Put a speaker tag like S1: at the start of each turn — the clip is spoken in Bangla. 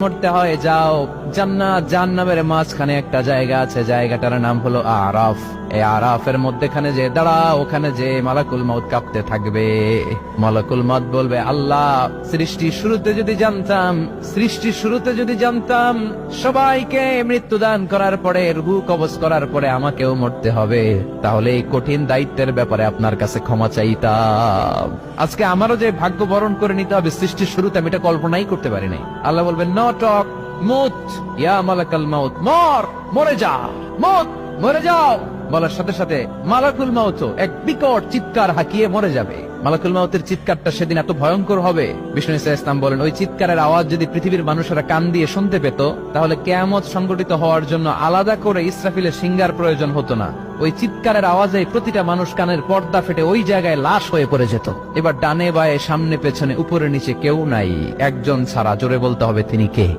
S1: মরতে হয় যাও, জান্নাত জাহান্নামের মাঝখানে একটা জায়গা আছে, জায়গাটার নাম হলো আরাফ। এই আরাফের মধ্যখানে যে দাঁড়া, ওখানে যে মালাকুল মউত কাঁপতে থাকবে। মালাকুল মউত বলবে, আল্লাহ সৃষ্টির শুরুতে যদি জানতাম সবাইকে মৃত্যুদান করার পরে, রূহ কবজ করার পরে আমাকেও মরতে হবে, তাহলে এই কঠিন দায়িত্বের ব্যাপারে আপনার কাছে ক্ষমা চাইতাম। আজকে আমারও যে ভাগ্য বরণ করে নিতে হবে সৃষ্টির শুরুতে, আমি এটা কল্পনাই করতে পারি নাই। আল্লাহ বলবেন, নো টক, মুত ইয়া মালাকুল মউত, মরে যা, মরে যাও। বলার সাথে সাথে মালাকুল মউত এক বিকট চিৎকার হাঁকিয়ে মরে যাবে। মালাকুল মউতের চিৎকারটা সেদিন এত ভয়ঙ্কর হবে, বিষ্ণু ইসলাম বলেন, ওই চিৎকারের আওয়াজ যদি পৃথিবীর মানুষেরা কান দিয়ে শুনতে পেত, তাহলে কিয়ামত সংগঠিত হওয়ার জন্য আলাদা করে ইসরাফিলের সিংহার প্রয়োজন হতো না। ওই চিৎকারের আওয়াজে প্রতিটা মানুষ কানের পর্দা ফেটে ওই জায়গায় লাশ হয়ে পড়ে যেত। এবার ডানে বায়ে সামনে পেছনে উপরে নিচে কেউ নাই, একজন ছাড়া। জোরে বলতে হবে, তিনি কে?